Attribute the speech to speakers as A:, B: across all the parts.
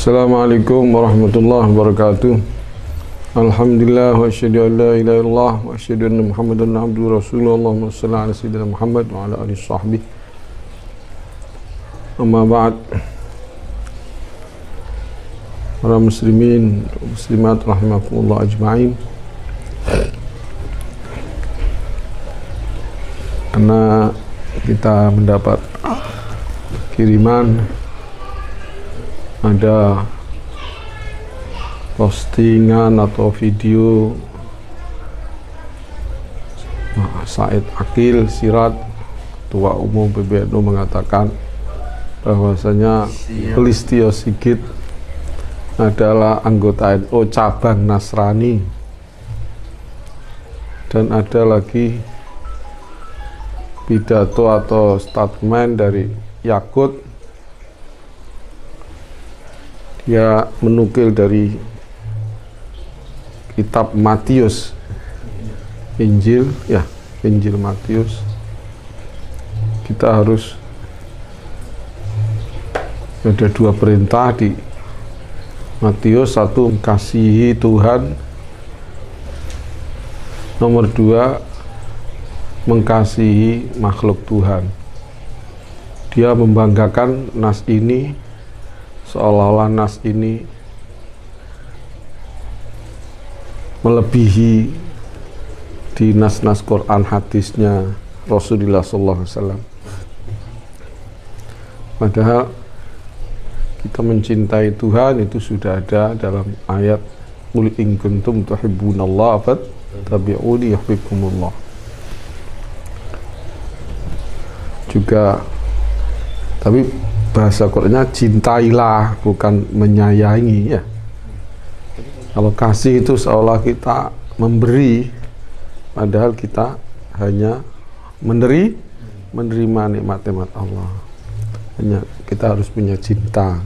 A: Assalamualaikum warahmatullahi wabarakatuh. Alhamdulillah wa asyhadu an la ilaha illallah wa asyhadu anna Muhammadan abduhu wa rasuluhu. Allahumma shalli ala sayyidina Muhammad wa ala alihi sahbihi. Amma ba'd. Para muslimin muslimat rahimakumullah ajma'in. Karena kita mendapat kiriman ada postingan atau video Said Akil Sirat, Ketua Umum PBNU, mengatakan bahwasanya Listio Sigit adalah anggota NU cabang Nasrani, dan ada lagi pidato atau statement dari Yakut. Dia menukil dari kitab Matius, Injil Matius. Kita harus ada dua perintah di Matius: satu, mengasihi Tuhan; nomor dua, mengasihi makhluk Tuhan. Dia membanggakan nas ini, seolah-olah nas ini melebihi di nas-nas Quran hadisnya Rasulullah SAW. Padahal kita mencintai Tuhan itu sudah ada dalam ayat qul in kuntum tuhibbunallaha fattabi'uni yuhibbukumullah. Juga tapi bahasa Qur'annya cintailah, bukan menyayangi, ya. Kalau kasih itu seolah kita memberi, padahal kita hanya menerima nikmat-nikmat Allah. Hanya kita harus punya cinta.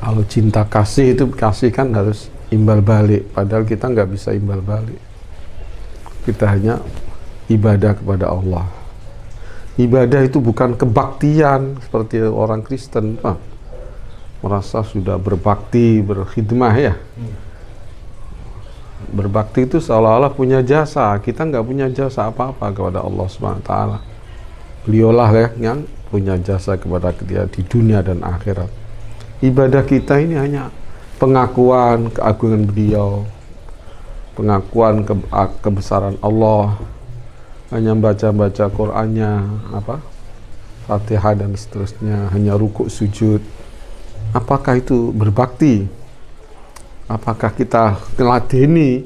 A: Kalau cinta kasih itu, kasih kan harus imbal balik, padahal kita nggak bisa imbal balik. Kita hanya ibadah kepada Allah. Ibadah itu bukan kebaktian seperti orang Kristen, merasa sudah berbakti, berkhidmah, ya. Berbakti itu seolah-olah punya jasa. Kita nggak punya jasa apa-apa kepada Allah SWT. Beliaulah yang punya jasa kepada kita di dunia dan akhirat. Ibadah kita ini hanya pengakuan keagungan beliau, pengakuan kebesaran Allah. Hanya baca-baca Qur'annya, Fatihah dan seterusnya, hanya rukuk sujud. Apakah itu berbakti? Apakah kita ngeladeni?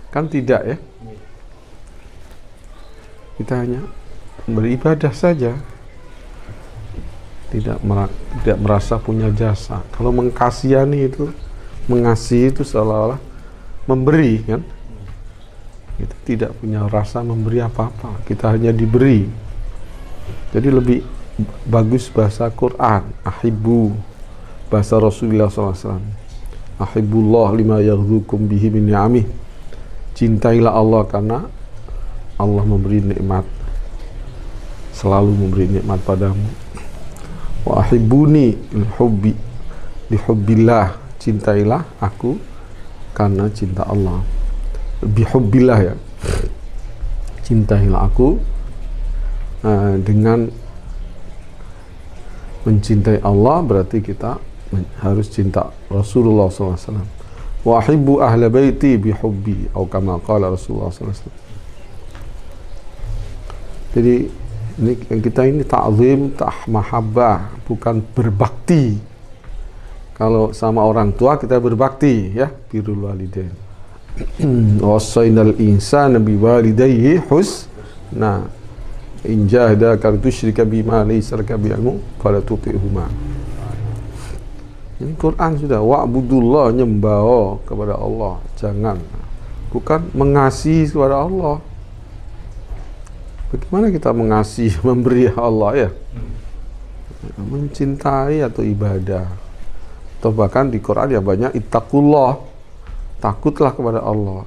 A: Kan tidak, ya. Kita hanya beribadah saja, tidak merasa punya jasa. Kalau mengkasihani itu, mengasihi itu seolah-olah memberi, kan? Kita tidak punya rasa memberi apa-apa, kita hanya diberi. Jadi lebih bagus bahasa Quran, ahibbu, bahasa Rasulullah SAW, ahibbullah lima yaghzukum bihi min ni'amih. Cintailah Allah karena Allah memberi nikmat, selalu memberi nikmat padamu. Wa ahibbuni bihubbillah, cintailah aku karena cinta Allah. Bihubbillah, ya, cintailah aku dengan mencintai Allah, berarti kita harus cinta Rasulullah SAW. Wa ahibbu ahla baiti bihubbi, atau kama qala Rasulullah SAW. Jadi kita ini ta'zim, mahabbah, bukan berbakti. Kalau sama orang tua kita berbakti, ya, birrul walidain. Wasainal insana biwalidayhi husna in jahadaka tusyrika bima laysa laka bi'ilmu fala tuti'huma. Ini Quran sudah, wa'budullah, nyembah kepada Allah, jangan, bukan mengasihi kepada Allah. Bagaimana kita mengasihi, memberi Allah, ya? Mencintai atau ibadah. Atau bahkan di Quran ya banyak ittaqullah, takutlah kepada Allah.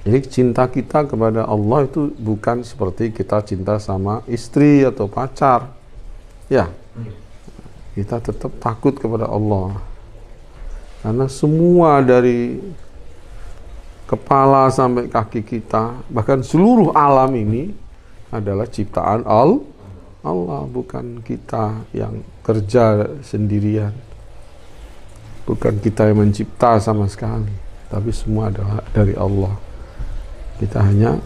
A: Jadi cinta kita kepada Allah itu bukan seperti kita cinta sama istri atau pacar, ya. kita tetap takut kepada Allah. Karena semua dari kepala sampai kaki kita, bahkan seluruh alam ini adalah ciptaan Allah, bukan kita yang kerja sendirian. Bukan kita yang mencipta sama sekali, tapi semua adalah dari Allah. Kita hanya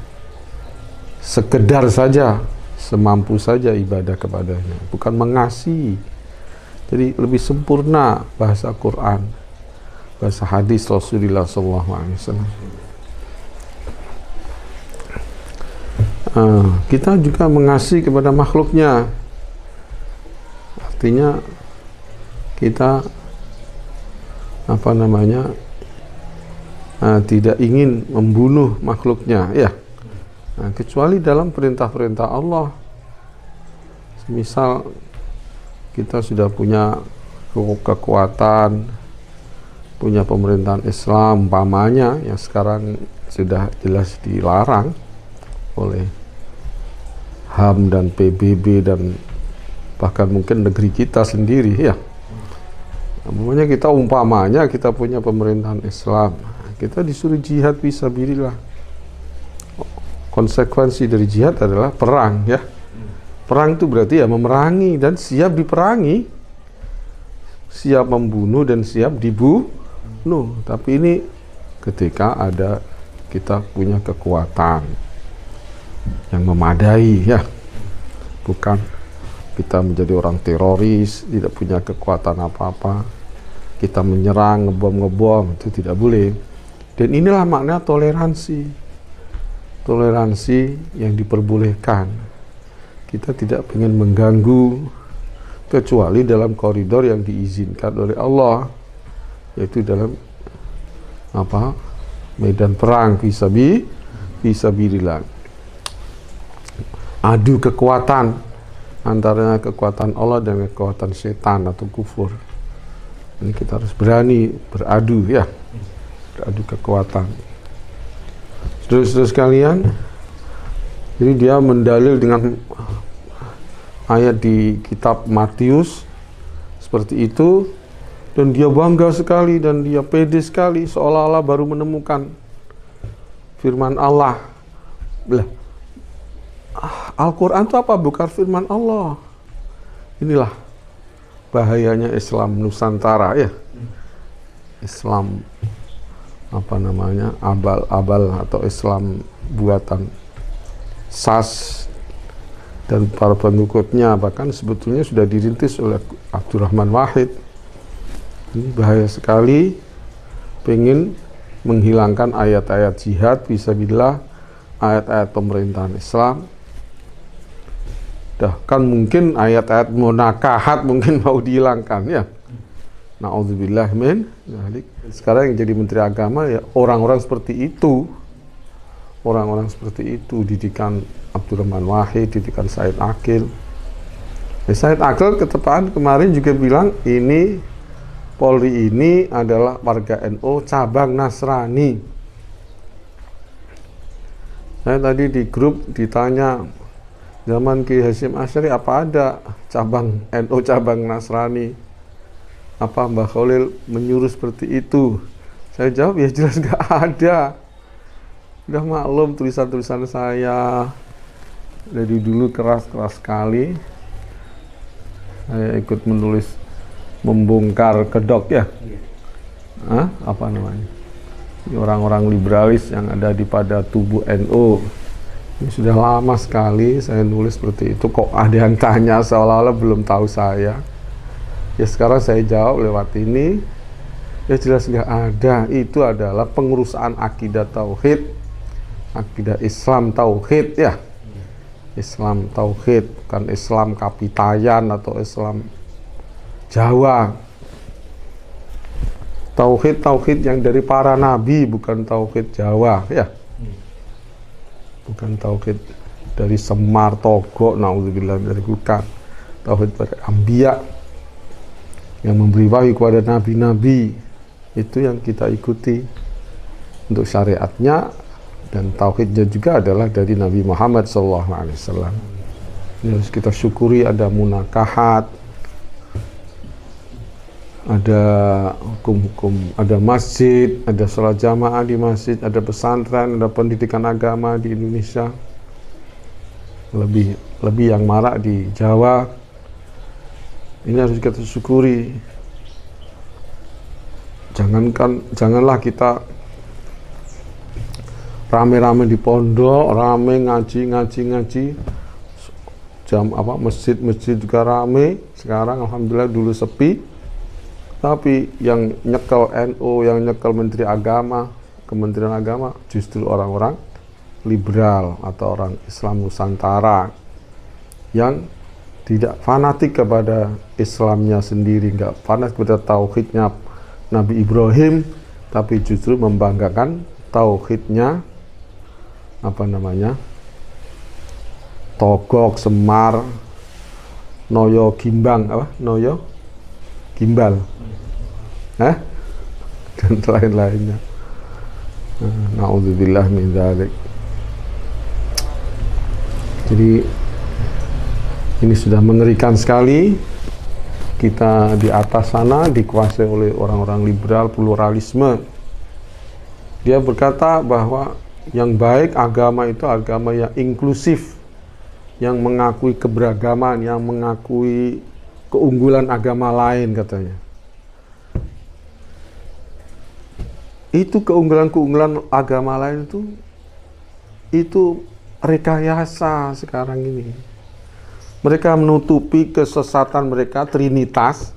A: sekedar saja, semampu saja ibadah kepadanya, bukan mengasihi. Jadi lebih sempurna bahasa Quran, bahasa hadis Rasulullah SAW. Kita juga mengasihi kepada makhluknya. Artinya kita tidak ingin membunuh makhluknya, ya. Kecuali dalam perintah-perintah Allah. Misal kita sudah punya kekuatan, punya pemerintahan Islam, umpamanya yang sekarang sudah jelas dilarang oleh HAM dan PBB dan bahkan mungkin negeri kita sendiri, ya. Umpamanya kita punya pemerintahan Islam, kita disuruh jihad fisabilillah. Konsekuensi dari jihad adalah perang, ya. Perang itu berarti ya memerangi dan siap diperangi, siap membunuh dan siap dibunuh. Tapi ini ketika kita punya kekuatan yang memadai, ya, bukan kita menjadi orang teroris, tidak punya kekuatan apa-apa, kita menyerang, ngebom, itu tidak boleh. Dan inilah makna toleransi yang diperbolehkan. Kita tidak ingin mengganggu kecuali dalam koridor yang diizinkan oleh Allah, yaitu dalam medan perang fisabilillah. Adu kekuatan antara kekuatan Allah dan kekuatan setan atau kufur. Ini kita harus berani beradu, ya, beradu kekuatan. Saudara-saudara sekalian, jadi dia mendalil dengan ayat di kitab Matius seperti itu, dan dia bangga sekali dan dia pede sekali, seolah-olah baru menemukan firman Allah. Al-Quran itu apa? Bukan firman Allah. Inilah bahayanya Islam Nusantara, ya. Islam abal-abal atau Islam buatan SAS dan para pengikutnya, bahkan sebetulnya sudah dirintis oleh Abdurrahman Wahid. Ini bahaya sekali, pengen menghilangkan ayat-ayat jihad fisabilillah, ayat-ayat pemerintahan Islam. Bahkan mungkin ayat-ayat munakahat mungkin mau dihilangkan, ya. Na'udzubillah min dzalik. Sekarang yang jadi Menteri Agama ya orang-orang seperti itu. Orang-orang seperti itu, didikan Abdurrahman Wahid, didikan Said Akil. Said Akil ketepaan kemarin juga bilang ini Polri ini adalah warga NU cabang Nasrani. Saya tadi di grup ditanya, zaman Ki Hasyim Asy'ari apa ada cabang NU cabang Nasrani? Apa Mbah Khalil menyuruh seperti itu? Saya jawab ya jelas nggak ada. Udah maklum tulisan-tulisan saya dari dulu keras-keras sekali. Saya ikut menulis, membongkar kedok, ya. Orang-orang liberalis yang ada pada tubuh NU. Ini sudah lama sekali saya nulis seperti itu. Kok ada yang tanya seolah-olah belum tahu saya. Ya sekarang saya jawab lewat ini. Ya jelas nggak ada. Itu adalah pengurusan akidah tauhid, akidah Islam tauhid, ya. Islam tauhid, bukan Islam kapitayan atau Islam Jawa. Tauhid yang dari para nabi, bukan tauhid Jawa, ya. Bukan tauhid dari Semar, Togok, naudzubillah, dari bukan. Tauhid para anbiya yang memberi wahyu kepada nabi-nabi, itu yang kita ikuti untuk syariatnya, dan tauhidnya juga adalah dari Nabi Muhammad SAW. Ini harus kita syukuri. Ada munakahat, ada hukum-hukum, ada masjid, ada sholat jamaah di masjid, ada pesantren, ada pendidikan agama di Indonesia. Lebih yang marak di Jawa. Ini harus kita syukuri. Janganlah kita rame-rame di pondok, rame ngaji. Masjid juga rame. Sekarang alhamdulillah, dulu sepi. Tapi yang nyekel NU, yang nyekel Menteri Agama, Kementerian Agama, justru orang-orang liberal atau orang Islam Nusantara yang tidak fanatik kepada Islamnya sendiri, nggak fanatik kepada tauhidnya Nabi Ibrahim, tapi justru membanggakan tauhidnya Togok, Semar, Noyo Gimbal, dan lain-lainnya. Na'udzubillah min dzalik. Jadi ini sudah mengerikan sekali. Kita di atas sana dikuasai oleh orang-orang liberal, pluralisme. Dia berkata bahwa yang baik agama itu agama yang inklusif, yang mengakui keberagaman, yang mengakui keunggulan agama lain, katanya. Itu keunggulan agama lain itu rekayasa sekarang ini. Mereka menutupi kesesatan mereka, Trinitas.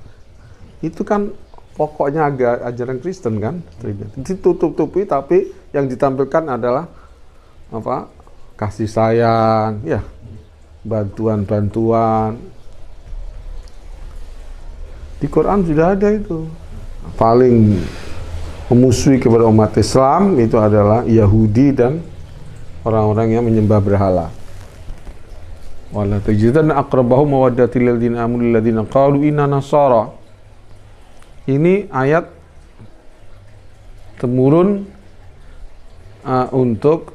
A: Itu kan pokoknya ajaran Kristen kan, Trinitas. Ditutup-tutupi, tapi yang ditampilkan adalah kasih sayang, ya, bantuan. Di Quran sudah ada itu. Paling memusuhi kepada umat Islam itu adalah Yahudi dan orang-orang yang menyembah berhala. Wala tajidanna aqrabahum mawaddatil ladzina amanu ladzina qalu inna nasara. Ini ayat temurun untuk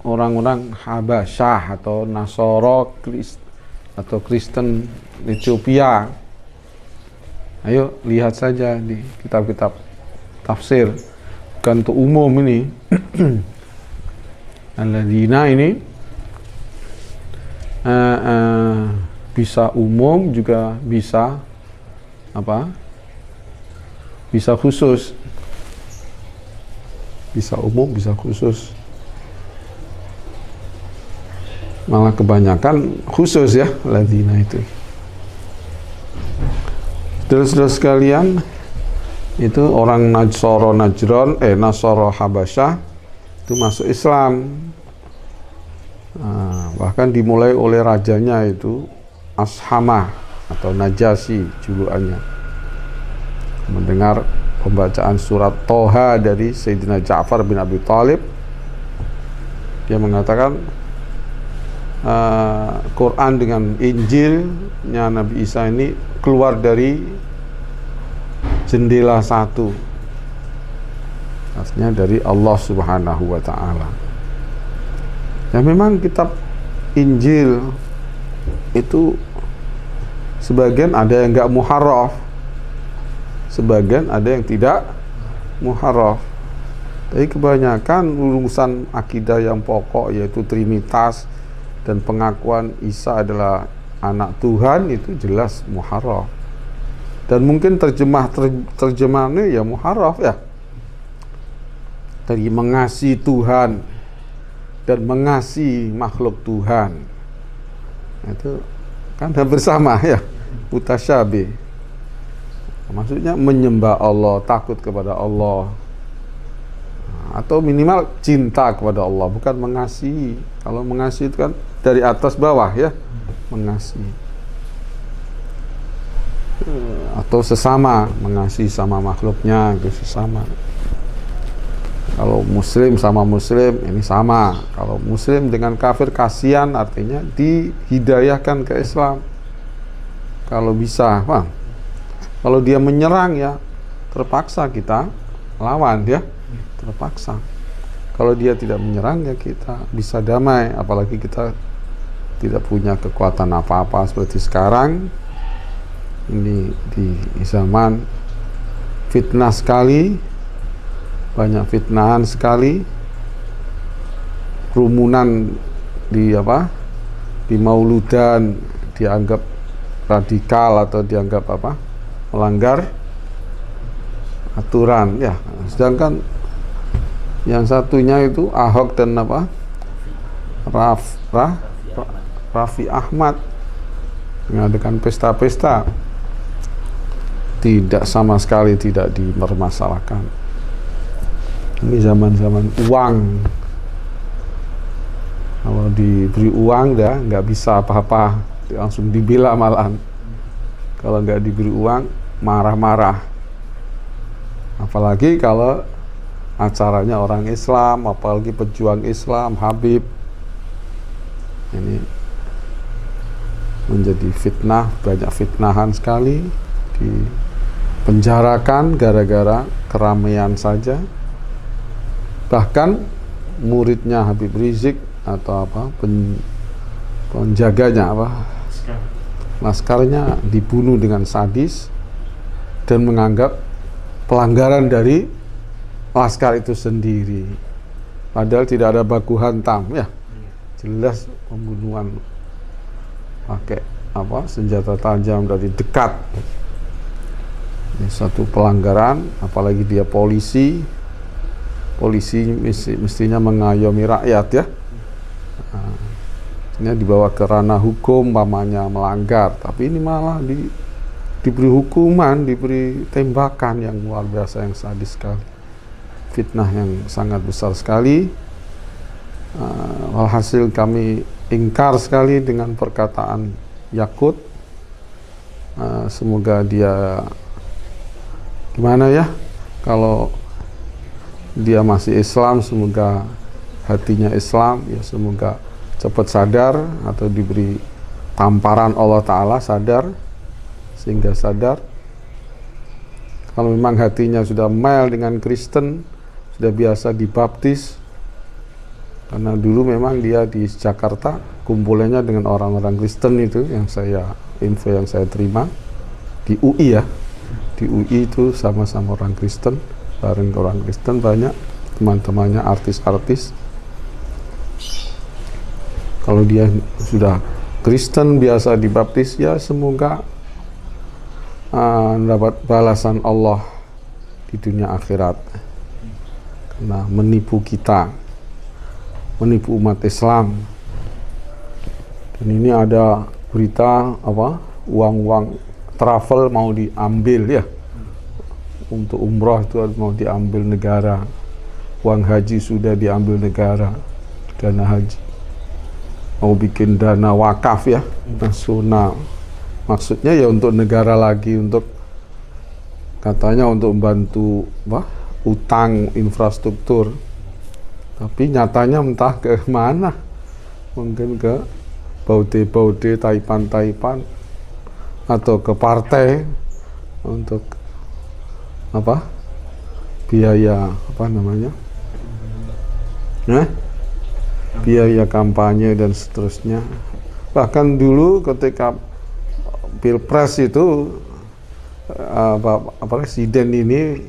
A: orang-orang Habasyah atau Nasara atau Kristen Ethiopia. Ayo lihat saja di kitab-kitab tafsir, bukan untuk umum ini. Alladzina ini bisa umum juga bisa bisa khusus, bisa umum bisa khusus, malah kebanyakan khusus ya alladzina itu. Saudara-saudara sekalian, itu orang Nasara Habasyah itu masuk Islam. Bahkan dimulai oleh rajanya itu Ashamah atau Najasyi julukannya. Mendengar pembacaan surat Toha dari Sayyidina Ja'far bin Abi Thalib, dia mengatakan Quran dengan Injilnya Nabi Isa ini keluar dari jendela satu, artinya dari Allah Subhanahu wa Ta'ala. Ya, memang kitab Injil itu sebagian ada yang enggak muharraf, sebagian ada yang tidak muharraf. Tapi kebanyakan urusan akidah yang pokok, yaitu Trinitas dan pengakuan Isa adalah anak Tuhan, itu jelas muharraf. Dan mungkin terjemahannya ya muharraf ya. Dari mengasihi Tuhan dan mengasihi makhluk Tuhan, itu kan hampir sama ya, mutasyabih. Maksudnya menyembah Allah, takut kepada Allah, atau minimal cinta kepada Allah, bukan mengasihi. Kalau mengasihi itu kan dari atas bawah ya, mengasihi. Atau sesama, mengasihi sama makhluknya, itu sesama. Kalau muslim sama muslim, ini sama. Kalau muslim dengan kafir, kasihan, artinya dihidayahkan ke Islam kalau bisa. Kalau dia menyerang ya terpaksa kita lawan ya, terpaksa. Kalau dia tidak menyerang ya kita bisa damai, apalagi kita tidak punya kekuatan apa-apa seperti sekarang ini di zaman fitnah sekali, banyak fitnahan sekali, kerumunan di mauludan dianggap radikal atau dianggap melanggar aturan ya. Sedangkan yang satunya itu Ahok dan Raffi Ahmad mengadakan pesta-pesta, tidak sama sekali tidak dipermasalahkan. Ini zaman-zaman uang. Kalau diberi uang dah nggak bisa apa-apa, langsung dibela malahan. Kalau nggak diberi uang marah-marah. Apalagi kalau acaranya orang Islam, apalagi pejuang Islam, Habib. Ini menjadi fitnah, banyak fitnahan sekali, dipenjarakan gara-gara keramaian saja. Bahkan muridnya Habib Rizik atau penjaganya Laskarnya dibunuh dengan sadis dan menganggap pelanggaran dari Laskar itu sendiri, padahal tidak ada baku hantam ya, jelas pembunuhan pakai senjata tajam dari dekat. Ini satu pelanggaran, apalagi dia polisi mestinya mengayomi rakyat ya. Ini dibawa ke ranah hukum, umpamanya melanggar, tapi ini malah diberi hukuman, diberi tembakan yang luar biasa, yang sadis sekali, fitnah yang sangat besar sekali. Alhasil kami ingkar sekali dengan perkataan Yakut. Semoga dia gimana ya, kalau dia masih Islam, semoga hatinya Islam ya, semoga cepat sadar atau diberi tamparan Allah Ta'ala sadar, sehingga sadar. Kalau memang hatinya sudah mel dengan Kristen, sudah biasa dibaptis, karena dulu memang dia di Jakarta kumpulannya dengan orang-orang Kristen itu, info yang saya terima di UI ya, di UI itu sama-sama orang Kristen, bareng orang Kristen banyak teman-temannya artis-artis. Kalau dia sudah Kristen biasa dibaptis ya, semoga dapat balasan Allah di dunia akhirat, karena menipu kita, menipu umat Islam. Dan ini ada berita uang-uang travel mau diambil ya, untuk umroh itu mau diambil negara, uang haji sudah diambil negara, dana haji mau bikin dana wakaf ya, nasional, maksudnya ya untuk negara lagi, untuk katanya untuk membantu utang infrastruktur, tapi nyatanya entah ke mana, mungkin ke baude-baude, taipan-taipan, atau ke partai untuk biaya biaya kampanye dan seterusnya. Bahkan dulu ketika Pilpres itu presiden ini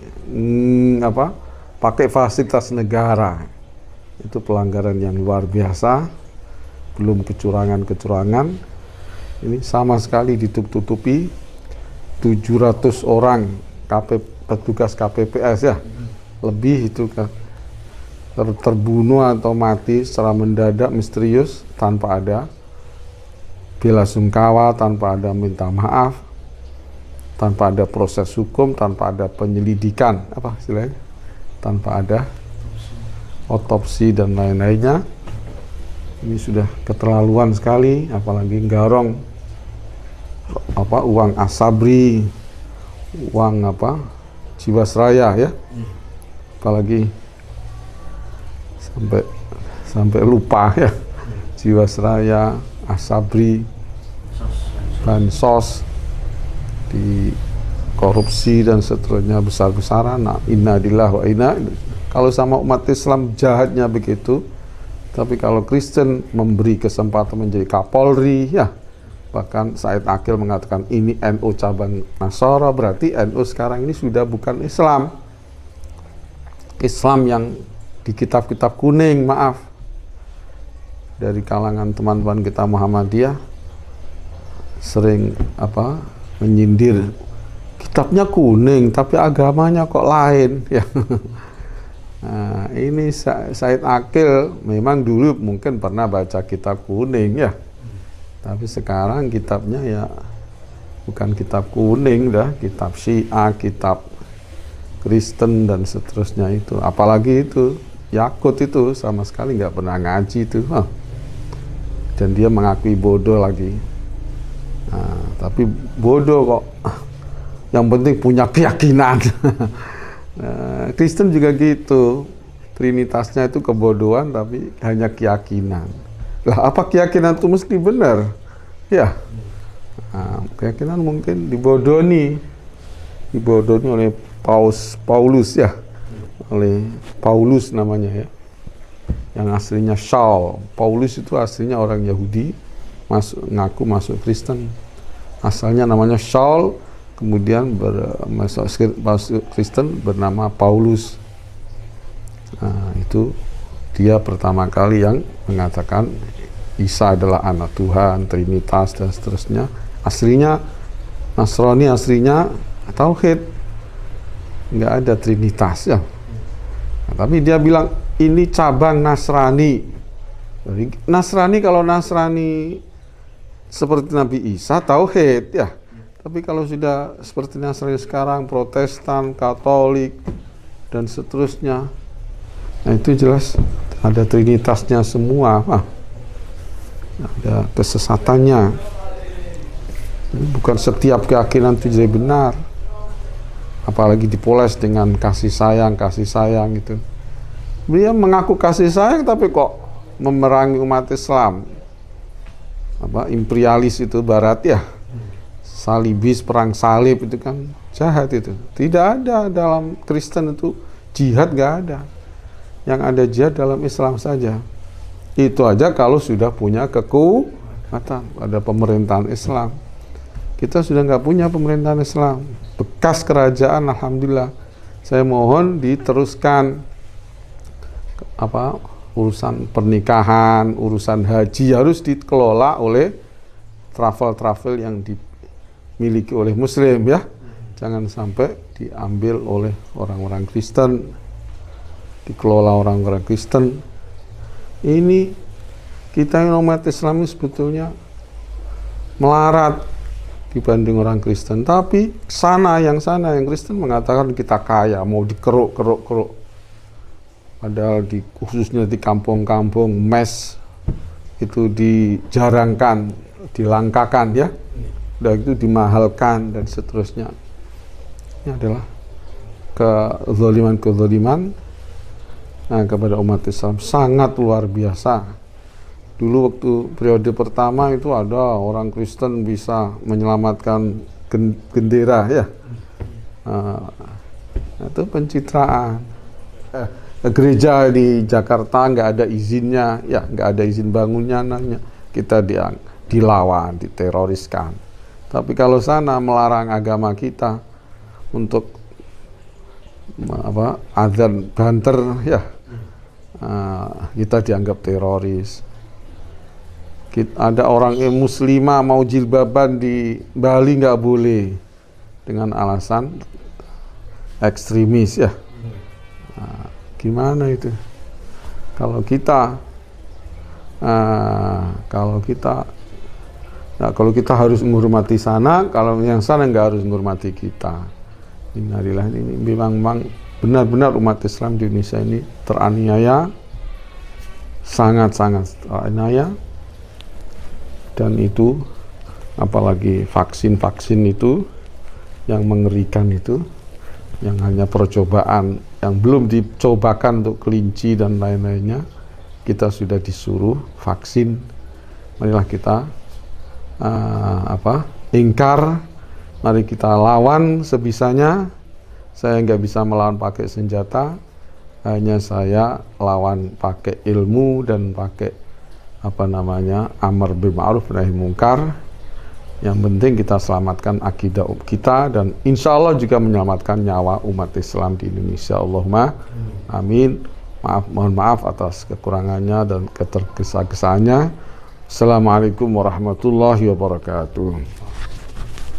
A: pakai fasilitas negara, itu pelanggaran yang luar biasa. Belum kecurangan-kecurangan, ini sama sekali ditutupi. 700 orang petugas KPPS ya, lebih itu terbunuh atau mati secara mendadak, misterius, tanpa ada bela sungkawa, tanpa ada minta maaf, tanpa ada proses hukum, tanpa ada penyelidikan, tanpa ada otopsi dan lain-lainnya. Ini sudah keterlaluan sekali, apalagi garong uang Asabri, uang Jiwasraya ya, apalagi sampai lupa ya, Jiwasraya, Asabri, bansos, di korupsi dan seterusnya besar-besaran. Nah, innalillahi wa inna. Kalau sama umat Islam jahatnya begitu, tapi kalau Kristen memberi kesempatan menjadi Kapolri ya, bahkan Said Akil mengatakan ini NU cabang Nasara, berarti NU sekarang ini sudah bukan Islam yang di kitab-kitab kuning, maaf, dari kalangan teman-teman kita Muhammadiyah sering menyindir kitabnya kuning tapi agamanya kok lain ya. Nah, ini Said Akil memang dulu mungkin pernah baca kitab kuning ya, tapi sekarang kitabnya ya bukan kitab kuning dah, kitab Syiah, kitab Kristen dan seterusnya itu. Apalagi itu Yakut itu sama sekali nggak pernah ngaji itu, dan dia mengakui bodoh lagi. Nah, tapi bodoh kok, yang penting punya keyakinan. Nah, Kristen juga gitu, trinitasnya itu kebodohan tapi hanya keyakinan. Lah apa keyakinan itu mesti benar? Ya, nah, keyakinan mungkin dibodohi oleh Paulus ya, oleh Paulus namanya ya, yang aslinya Saul. Paulus itu aslinya orang Yahudi, ngaku masuk Kristen, asalnya namanya Saul. Kemudian masuk Kristen bernama Paulus. Nah, itu dia pertama kali yang mengatakan Isa adalah anak Tuhan, Trinitas dan seterusnya. Aslinya Nasrani, aslinya Tauhid, nggak ada Trinitas ya. Nah, tapi dia bilang ini cabang Nasrani. Jadi, Nasrani kalau Nasrani seperti Nabi Isa, Tauhid ya. Tapi kalau sudah seperti Nasrani sekarang, Protestan, Katolik, dan seterusnya, nah itu jelas ada trinitasnya semua, ada kesesatannya. Bukan setiap keyakinan itu jadi benar, apalagi dipoles dengan kasih sayang gitu. Dia mengaku kasih sayang, tapi kok memerangi umat Islam, imperialis itu Barat ya. Salibis, perang salib itu kan jahat itu. Tidak ada dalam Kristen itu jihad, nggak ada. Yang ada jihad dalam Islam saja. Itu aja kalau sudah punya kekuatan, ada pemerintahan Islam. Kita sudah nggak punya pemerintahan Islam. Bekas kerajaan, alhamdulillah. Saya mohon diteruskan urusan pernikahan, urusan haji harus dikelola oleh travel yang dimiliki oleh Muslim ya, jangan sampai diambil oleh orang-orang Kristen, dikelola orang-orang Kristen. Ini kita yang umat Islam ini sebetulnya melarat dibanding orang Kristen, tapi yang Kristen mengatakan kita kaya, mau dikeruk-keruk. Padahal khususnya di kampung-kampung mes itu dijarangkan, dilangkakan ya. Udah itu dimahalkan dan seterusnya. Ini adalah kezaliman kepada umat Islam sangat luar biasa. Dulu waktu periode pertama itu ada orang Kristen bisa menyelamatkan gendera ya. Itu pencitraan. Gereja di Jakarta nggak ada izinnya, ya nggak ada izin bangunnya, kita dilawan, diteroriskan. Tapi kalau sana melarang agama kita untuk azan banter ya, kita dianggap teroris. Ada orang muslimah mau jilbaban di Bali nggak boleh dengan alasan ekstremis ya. Gimana itu? Kalau kita harus menghormati sana, kalau yang sana nggak harus menghormati kita. Innalillahi, ini memang benar-benar umat Islam di Indonesia ini teraniaya, sangat-sangat teraniaya. Dan itu apalagi vaksin itu yang mengerikan itu, yang hanya percobaan, yang belum dicobakan untuk kelinci dan lain-lainnya, kita sudah disuruh vaksin. Marilah kita ingkar, mari kita lawan sebisanya. Saya nggak bisa melawan pakai senjata, hanya saya lawan pakai ilmu dan pakai amar bil ma'ruf nahi mungkar, Yang penting kita selamatkan akidah kita dan insya Allah juga menyelamatkan nyawa umat Islam di Indonesia. Allahumma amin. Mohon maaf atas kekurangannya dan ketergesa-gesanya. Assalamualaikum warahmatullahi wabarakatuh.